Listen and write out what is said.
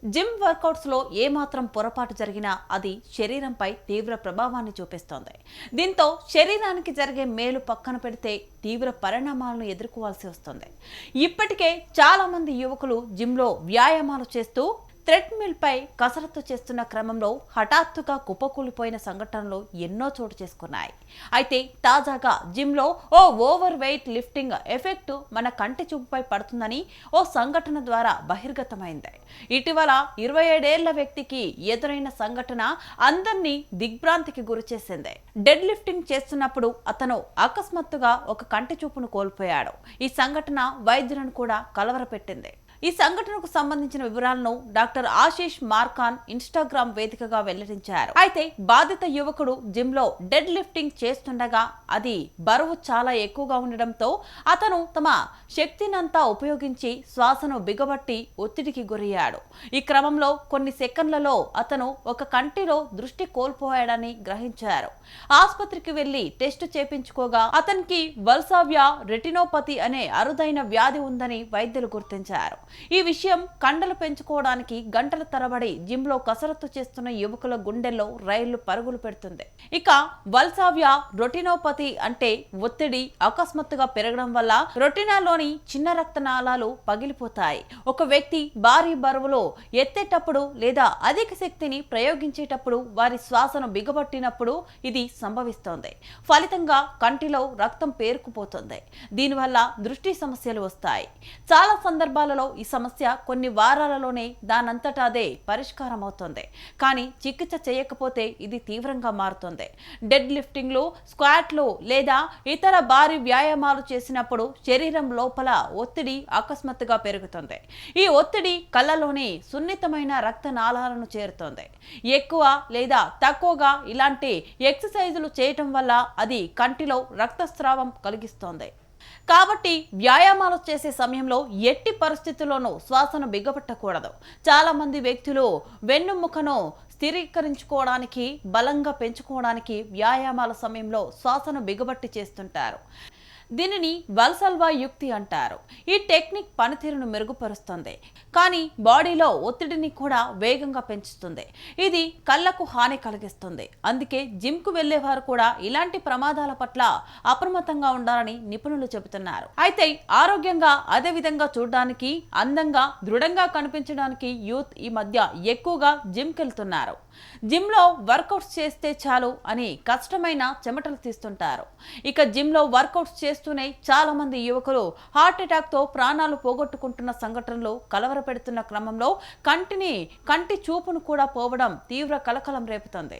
Gym workouts లో ఏమాత్రం పొరపాటు జరిగినా అది శరీరంపై తీవ్ర ప్రభావాన్ని చూపిస్తోంది. దీంతో శరీరానికి జరిగే మేలు పక్కన పెడితే తీవ్ర పరిణామాలను ఎదుర్కోవాల్సి వస్తుంది. ఇప్పటికే చాలా మంది యువకులు జిమ్లో వ్యాయామాలు చేస్తూ థ్రెడ్మిల్ పై కసరత్తు చేస్తున్న క్రమంలో హఠాత్తుగా కుప్పకూలిపోయిన సంఘటనలు ఎన్నో చోటు చేసుకున్నాయి. అయితే తాజాగా జిమ్లో ఓ ఓవర్ వెయిట్ లిఫ్టింగ్ ఎఫెక్ట్ మన కంటి చూపుపై పడుతుందని ఓ సంఘటన ద్వారా బహిర్గతమైంది. ఇటీవల 27 ఏళ్ల వ్యక్తికి ఎదురైన సంఘటన అందరినీ దిగ్భ్రాంతికి గురిచేసింది. డెడ్ లిఫ్టింగ్ చేస్తున్నప్పుడు అతను అకస్మాత్తుగా ఒక కంటి చూపును కోల్పోయాడు. ఈ సంఘటన వైద్యులను కూడా కలవరపెట్టింది. ఈ సంఘటనకు సంబంధించిన వివరాలను డాక్టర్ ఆశీష్ మార్కాన్ ఇన్స్టాగ్రామ్ వేదికగా వెల్లడించారు. అయితే బాధిత యువకుడు జిమ్ లో డెడ్ లిఫ్టింగ్ చేస్తుండగా అది బరువు చాలా ఎక్కువగా ఉండడంతో అతను తమ శక్తినంతా ఉపయోగించి శ్వాసను బిగబట్టి ఒత్తిడికి గురయ్యాడు. ఈ క్రమంలో కొన్ని సెకండ్లలో అతను ఒక కంటిలో దృష్టి కోల్పోయాడని గ్రహించారు. ఆసుపత్రికి వెళ్లి టెస్టు చేపించుకోగా అతనికి వల్సావియా రెటినోపతి అనే అరుదైన వ్యాధి ఉందని వైద్యులు గుర్తించారు. ఈ విషయం కండలు పెంచుకోవడానికి గంటల తరబడి జిమ్ లో కసరత్తు చేస్తున్న యువకుల గుండెల్లో రైళ్లు పరుగులు పెడుతుంది. ఇక వల్సావియా రెటినోపతి అంటే ఒత్తిడి అకస్మాత్తుగా పెరగడం వల్ల రెటినాలోని చిన్న రక్తనాళాలు పగిలిపోతాయి. ఒక వ్యక్తి భారీ బరువులో ఎత్తేటప్పుడు లేదా అధిక శక్తిని ప్రయోగించేటప్పుడు వారి శ్వాసను బిగబట్టినప్పుడు ఇది సంభవిస్తోంది. ఫలితంగా కంటిలో రక్తం పేరుకుపోతుంది. దీనివల్ల దృష్టి సమస్యలు వస్తాయి. చాలా సందర్భాలలో ఈ సమస్య కొన్ని వారాలలోనే దానంతటా అదే పరిష్కారం అవుతుంది. కానీ చికిత్స చేయకపోతే ఇది తీవ్రంగా మారుతుంది. డెడ్ లిఫ్టింగ్లు, స్క్వాట్లు లేదా ఇతర భారీ వ్యాయామాలు చేసినప్పుడు శరీరం లోపల ఒత్తిడి అకస్మాత్తుగా పెరుగుతుంది. ఈ ఒత్తిడి కళ్ళలోని సున్నితమైన రక్తనాళాలను చేరుతుంది. ఎక్కువ లేదా తక్కువగా ఇలాంటి ఎక్సర్సైజులు చేయటం వల్ల అది కంటిలో రక్తస్రావం కలిగిస్తోంది. కాబట్టి వ్యాయామాలు చేసే సమయంలో ఎట్టి పరిస్థితుల్లోనూ శ్వాసను బిగపట్టకూడదు. చాలా మంది వ్యక్తులు వెన్నుముకను స్థిరీకరించుకోవడానికి, బలంగా పెంచుకోవడానికి వ్యాయామాల సమయంలో శ్వాసను బిగబట్టి చేస్తుంటారు. దీనిని వల్సల్వా యుక్తి అంటారు. ఈ టెక్నిక్ పనితీరును మెరుగుపరుస్తుంది, కానీ బాడీలో ఒత్తిడిని కూడా వేగంగా పెంచుతుంది. ఇది కళ్లకు హాని కలిగిస్తుంది. అందుకే జిమ్కు వెళ్లేవారు కూడా ఇలాంటి ప్రమాదాల పట్ల అప్రమత్తంగా ఉండాలని నిపుణులు చెబుతున్నారు. అయితే ఆరోగ్యంగా, అదే విధంగా చూడడానికి, అందంగా, దృఢంగా కనిపించడానికి యూత్ ఈ మధ్య ఎక్కువగా జిమ్కి వెళ్తున్నారు. జిమ్లో వర్కౌట్స్ చేస్తే చాలు అని కష్టమైన చెమటలు తీస్తుంటారు. ఇక జిమ్లో వర్కౌట్స్ చేస్తూనే చాలా మంది యువకులు హార్ట్ అటాక్ తో ప్రాణాలు పోగొట్టుకుంటున్న సంఘటనలు కలవరపెడుతున్న క్రమంలో కంటి చూపును కూడా పోవడం తీవ్ర కలకలం రేపుతుంది.